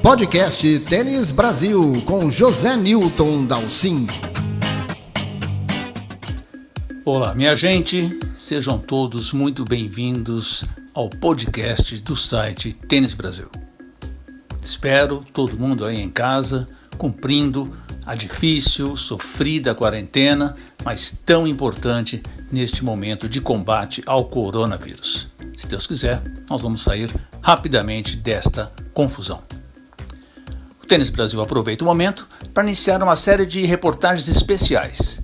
Podcast Tênis Brasil com José Newton Dalcin. Olá, minha gente, sejam todos muito bem-vindos ao podcast do site Tênis Brasil. Espero todo mundo aí em casa, cumprindo a difícil, sofrida quarentena, mas tão importante neste momento de combate ao coronavírus. Se Deus quiser, nós vamos sair rapidamente desta confusão. O Tênis Brasil aproveita o momento para iniciar uma série de reportagens especiais.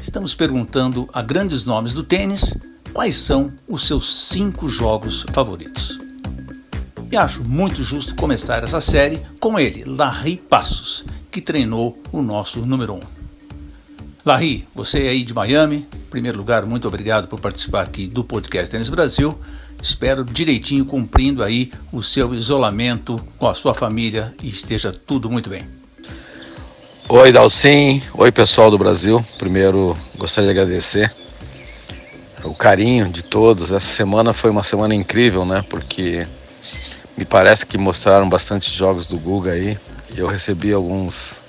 Estamos perguntando a grandes nomes do tênis quais são os seus 5 jogos favoritos. E acho muito justo começar essa série com ele, Larry Passos, que treinou o nosso número 1. Larry, você aí de Miami, em primeiro lugar, muito obrigado por participar aqui do podcast Tênis Brasil. Espero direitinho cumprindo aí o seu isolamento com a sua família e esteja tudo muito bem. Oi, Dalcin. Oi, pessoal do Brasil. Primeiro, gostaria de agradecer o carinho de todos. Essa semana foi uma semana incrível, né? Porque me parece que mostraram bastante jogos do Guga aí. Eu recebi alguns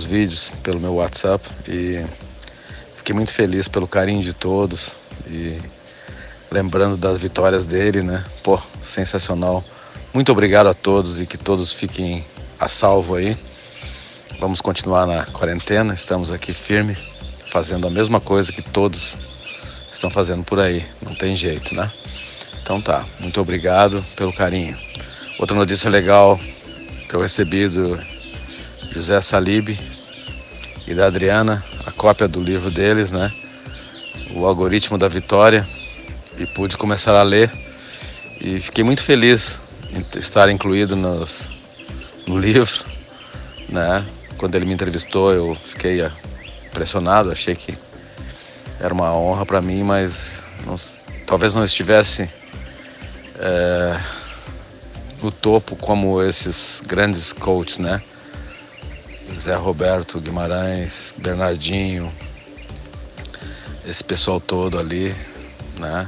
vídeos pelo meu WhatsApp e fiquei muito feliz pelo carinho de todos e lembrando das vitórias dele, né? Pô, sensacional. Muito obrigado a todos e que todos fiquem a salvo aí. Vamos continuar na quarentena, estamos aqui firme, fazendo a mesma coisa que todos estão fazendo por aí. Não tem jeito, né? Então tá, muito obrigado pelo carinho. Outra notícia legal que eu recebi do José Salib e da Adriana, a cópia do livro deles, né? O Algoritmo da Vitória, e pude começar a ler e fiquei muito feliz em estar incluído no livro, né? Quando ele me entrevistou eu fiquei impressionado, achei que era uma honra para mim, mas talvez não estivesse no topo como esses grandes coaches, né? Zé Roberto Guimarães, Bernardinho, esse pessoal todo ali, né?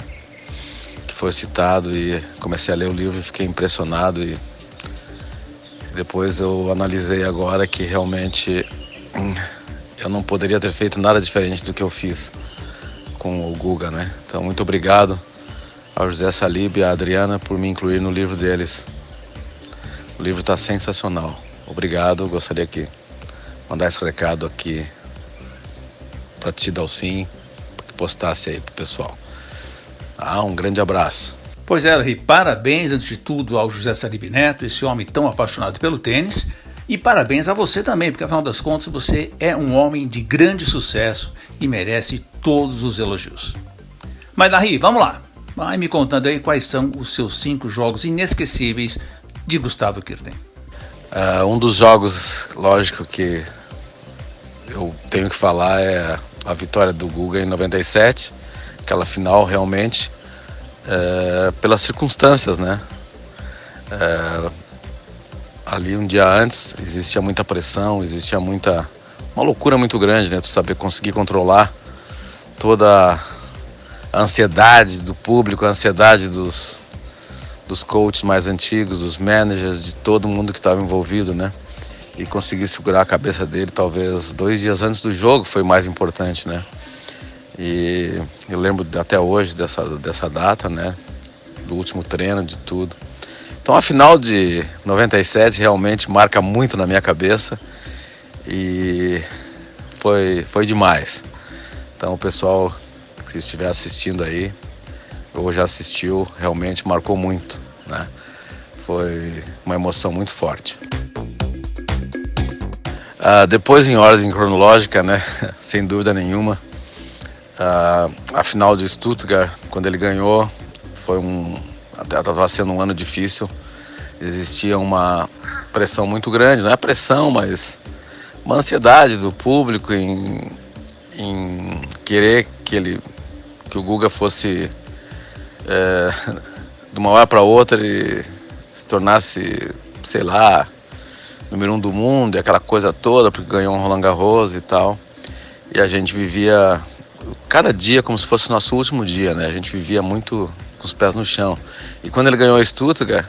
Que foi citado, e comecei a ler o livro e fiquei impressionado, e depois eu analisei agora que realmente eu não poderia ter feito nada diferente do que eu fiz com o Guga, né? Então muito obrigado ao José Salib e à Adriana por me incluir no livro deles. O livro está sensacional. Obrigado, gostaria de mandar esse recado aqui para ti, Dalcin, que postasse aí pro pessoal. Um grande abraço. Pois é, Larry, parabéns antes de tudo ao José Salib Neto, esse homem tão apaixonado pelo tênis, e parabéns a você também, porque afinal das contas você é um homem de grande sucesso e merece todos os elogios. Mas Larry, vamos lá, vai me contando aí quais são os seus 5 jogos inesquecíveis de Gustavo Kuerten. Um dos jogos, lógico, que eu tenho que falar é a vitória do Guga em 97, aquela final realmente, pelas circunstâncias, né? Ali um dia antes existia muita pressão, existia uma loucura muito grande, né? Tu saber conseguir controlar toda a ansiedade do público, a ansiedade dos coaches mais antigos, dos managers, de todo mundo que estava envolvido, né? E conseguir segurar a cabeça dele, talvez 2 dias antes do jogo, foi mais importante, né? E eu lembro até hoje dessa data, né? Do último treino, de tudo. Então a final de 97 realmente marca muito na minha cabeça e foi demais. Então o pessoal que estiver assistindo aí, ou já assistiu, realmente marcou muito, né? Foi uma emoção muito forte. Depois, em ordem cronológica, né? Sem dúvida nenhuma, a final de Stuttgart, quando ele ganhou, até estava sendo um ano difícil. Existia uma pressão muito grande, não é pressão, mas uma ansiedade do público em querer que o Guga fosse de uma hora para outra ele se tornasse, sei lá, número 1 do mundo e aquela coisa toda, porque ganhou um Roland Garros e tal. E a gente vivia cada dia como se fosse o nosso último dia, né? A gente vivia muito com os pés no chão. E quando ele ganhou a Stuttgart,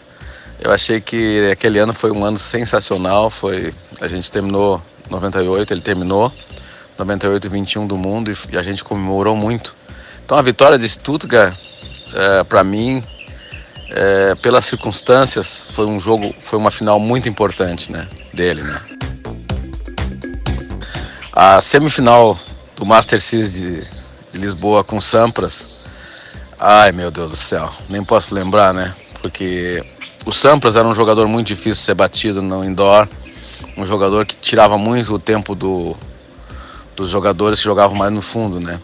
Eu achei que aquele ano foi um ano sensacional. A gente terminou 98, ele terminou 98 e 21 do mundo e a gente comemorou muito. Então a vitória de Stuttgart, para mim, pelas circunstâncias, foi uma final muito importante, né, dele, né? A semifinal do Master Series de Lisboa com Sampras, ai meu Deus do céu, nem posso lembrar, né? Porque o Sampras era um jogador muito difícil de ser batido no indoor, um jogador que tirava muito o tempo dos jogadores que jogavam mais no fundo, né?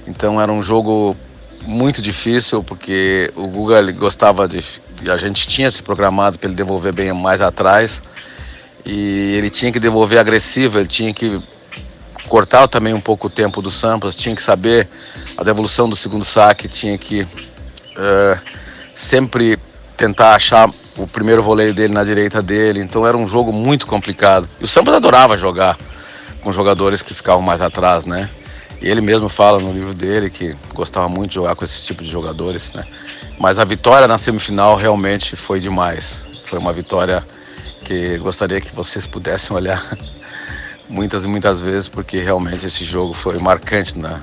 Então era um jogo muito difícil, porque o Guga ele gostava a gente tinha se programado para ele devolver bem mais atrás, e ele tinha que devolver agressivo, ele tinha que cortar também um pouco o tempo do Sampras, tinha que saber a devolução do segundo saque, tinha que sempre tentar achar o primeiro voleio dele na direita dele. Então era um jogo muito complicado. E o Sampras adorava jogar com jogadores que ficavam mais atrás, né? E ele mesmo fala no livro dele que gostava muito de jogar com esse tipo de jogadores, né? Mas a vitória na semifinal realmente foi demais. Foi uma vitória que gostaria que vocês pudessem olhar muitas e muitas vezes, porque realmente esse jogo foi marcante na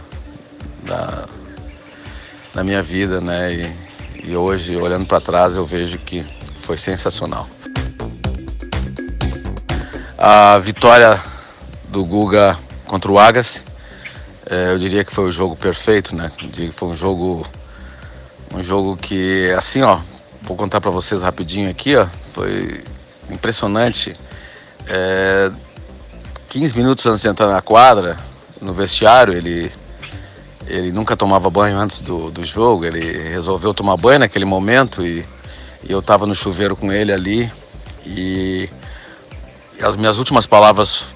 minha vida, né? E hoje, olhando para trás, eu vejo que foi sensacional. A vitória do Guga contra o Agassi, eu diria que foi o jogo perfeito, né? Eu diria que foi um jogo que, assim, ó, vou contar para vocês rapidinho aqui, ó, foi impressionante. 15 minutos antes de entrar na quadra, no vestiário, ele nunca tomava banho antes do jogo, ele resolveu tomar banho naquele momento e eu estava no chuveiro com ele ali, e as minhas últimas palavras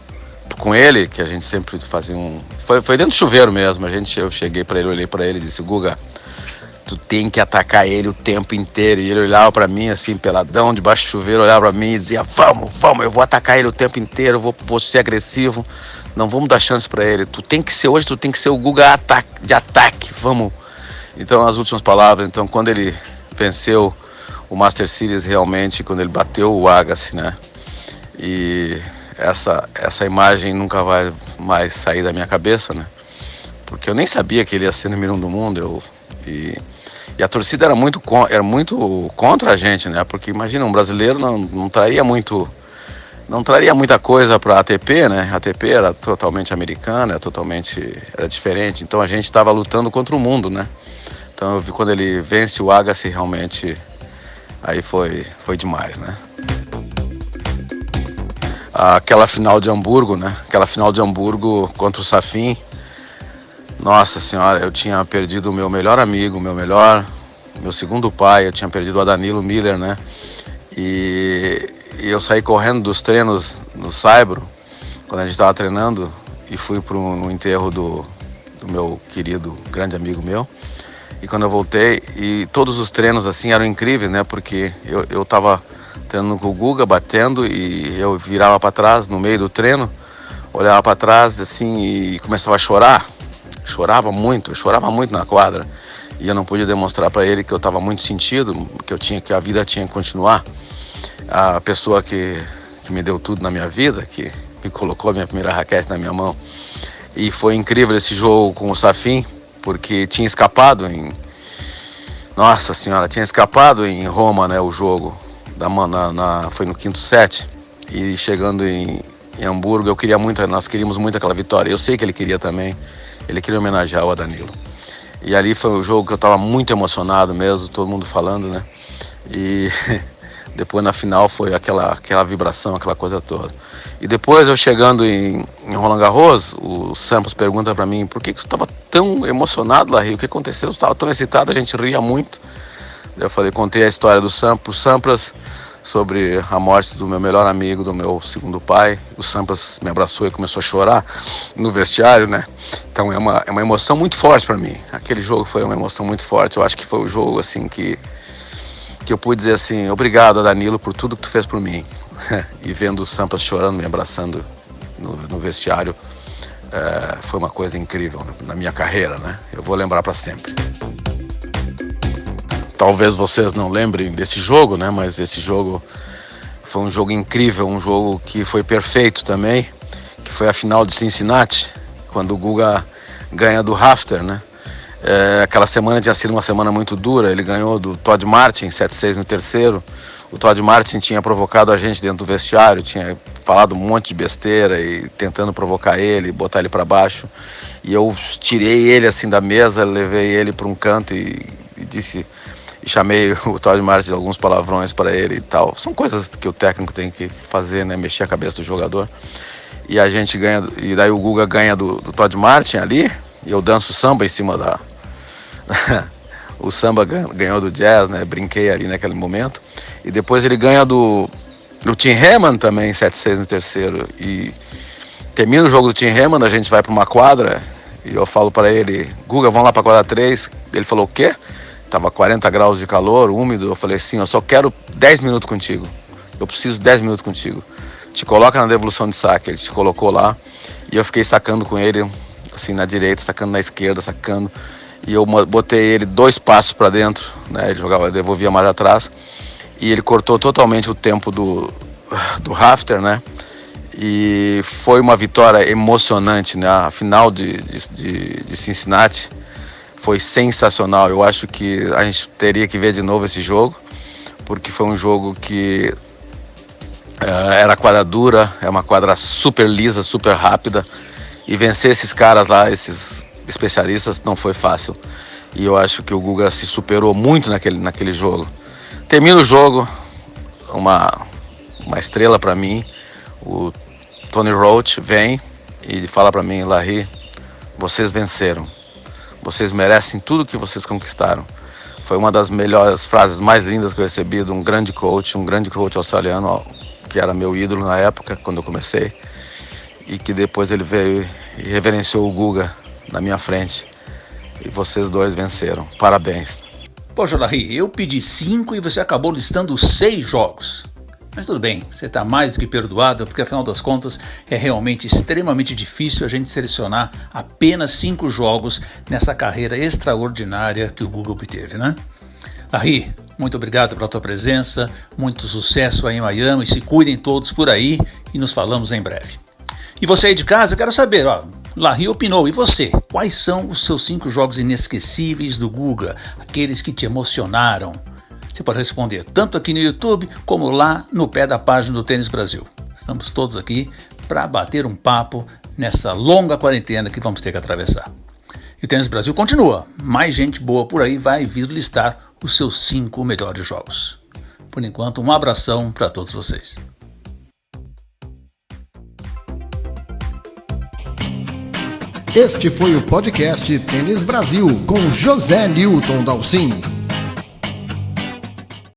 com ele, que a gente sempre fazia foi dentro do chuveiro mesmo, eu cheguei para ele, olhei para ele e disse: Guga, tu tem que atacar ele o tempo inteiro. E ele olhava para mim assim, peladão, debaixo do chuveiro, olhava para mim e dizia: vamos, eu vou atacar ele o tempo inteiro, vou ser agressivo, não vamos dar chance para ele. Tu tem que ser o Guga de ataque, vamos. Então as últimas palavras, então quando ele venceu o Master Series realmente, quando ele bateu o Agassi, né? E essa imagem nunca vai mais sair da minha cabeça, né? Porque eu nem sabia que ele ia ser número 1 do mundo. E a torcida era muito contra a gente, né? Porque imagina, um brasileiro não traria muita coisa para a ATP, né? A ATP era totalmente americana, era diferente. Então a gente estava lutando contra o mundo, né? Então eu vi quando ele vence o Agassi, realmente aí foi demais, né? Aquela final de Hamburgo, né? Aquela final de Hamburgo contra o Safin. Nossa senhora, eu tinha perdido o meu melhor amigo, meu segundo pai, eu tinha perdido o Danilo Miller, né? E eu saí correndo dos treinos no Saibro, quando a gente estava treinando, e fui no enterro do meu querido, grande amigo meu. E quando eu voltei, e todos os treinos assim eram incríveis, né? Porque eu estava treinando com o Guga, batendo, e eu virava para trás no meio do treino, olhava para trás assim e começava a chorar. Chorava muito na quadra, e eu não podia demonstrar para ele que eu estava muito sentido, que a vida tinha que continuar. A pessoa que me deu tudo na minha vida, que me colocou a minha primeira raquete na minha mão. E foi incrível esse jogo com o Safin, porque tinha escapado Nossa senhora, tinha escapado em Roma, né, o jogo. Foi no quinto set, e chegando em Hamburgo, nós queríamos muito aquela vitória. Eu sei que ele queria também. Ele queria homenagear o Danilo. E ali foi o jogo que eu estava muito emocionado mesmo, todo mundo falando, né? E depois na final foi aquela vibração, aquela coisa toda. E depois eu chegando em Roland Garros, o Sampras pergunta para mim: por que tu estava tão emocionado, Larry? O que aconteceu? Tu estava tão excitado, a gente ria muito. Daí eu falei, contei a história do Sampras, sobre a morte do meu melhor amigo, do meu segundo pai. O Sampras me abraçou e começou a chorar no vestiário, né? Então é uma emoção muito forte para mim. Aquele jogo foi uma emoção muito forte. Eu acho que foi o jogo assim que eu pude dizer assim: obrigado, Danilo, por tudo que tu fez por mim. E vendo o Sampras chorando, me abraçando no vestiário, foi uma coisa incrível na minha carreira, né? Eu vou lembrar para sempre. talvez vocês não lembrem desse jogo, né? Mas esse jogo foi um jogo incrível, um jogo que foi perfeito também, que foi a final de Cincinnati, quando o Guga ganha do Rafter, né? Aquela semana tinha sido uma semana muito dura, ele ganhou do Todd Martin, 7-6 no terceiro. O Todd Martin tinha provocado a gente dentro do vestiário, tinha falado um monte de besteira e tentando provocar ele, botar ele para baixo. E eu tirei ele assim da mesa, levei ele para um canto e chamei o Todd Martin de alguns palavrões para ele e tal. São coisas que o técnico tem que fazer, né? Mexer a cabeça do jogador. E a gente ganha, e daí o Guga ganha do Todd Martin ali, e eu danço samba em cima da... O samba ganhou do Jazz, né? Brinquei ali naquele momento. E depois ele ganha do Tim Hammond também, 7-6 no terceiro. E termina o jogo do Tim Hammond, a gente vai para uma quadra e eu falo para ele: Guga, vamos lá para a quadra 3. Ele falou: o quê? Tava 40 graus de calor, úmido. Eu falei assim: eu só quero 10 minutos contigo. Eu preciso de 10 minutos contigo. Te coloca na devolução de saque. Ele te colocou lá e eu fiquei sacando com ele, assim, na direita, sacando na esquerda, sacando. E eu botei ele 2 passos para dentro, né? Ele jogava, devolvia mais atrás. E ele cortou totalmente o tempo do Rafter, né? E foi uma vitória emocionante, né? A final de Cincinnati foi sensacional. Eu acho que a gente teria que ver de novo esse jogo, porque foi um jogo que era quadra dura, é uma quadra super lisa, super rápida. E vencer esses caras lá, esses especialistas, não foi fácil. E eu acho que o Guga se superou muito naquele jogo. Termina o jogo, uma estrela para mim, o Tony Roach vem e fala para mim: Larry, vocês venceram, vocês merecem tudo que vocês conquistaram. Foi uma das melhores frases mais lindas que eu recebi de um grande coach australiano, que era meu ídolo na época, quando eu comecei, e que depois ele veio e reverenciou o Guga na minha frente. E vocês dois venceram, parabéns. Poxa, Larry, eu pedi 5 e você acabou listando 6 jogos. Mas tudo bem, você está mais do que perdoado, porque afinal das contas é realmente extremamente difícil a gente selecionar apenas 5 jogos nessa carreira extraordinária que o Guga obteve, né? Larry, muito obrigado pela tua presença, muito sucesso aí em Miami, se cuidem todos por aí e nos falamos em breve. E você aí de casa, eu quero saber, Larry opinou, e você? Quais são os seus 5 jogos inesquecíveis do Guga, aqueles que te emocionaram? Você pode responder tanto aqui no YouTube como lá no pé da página do Tênis Brasil. Estamos todos aqui para bater um papo nessa longa quarentena que vamos ter que atravessar. E o Tênis Brasil continua. Mais gente boa por aí vai vir listar os seus 5 melhores jogos. Por enquanto, um abração para todos vocês. Este foi o podcast Tênis Brasil com José Newton Dalcin.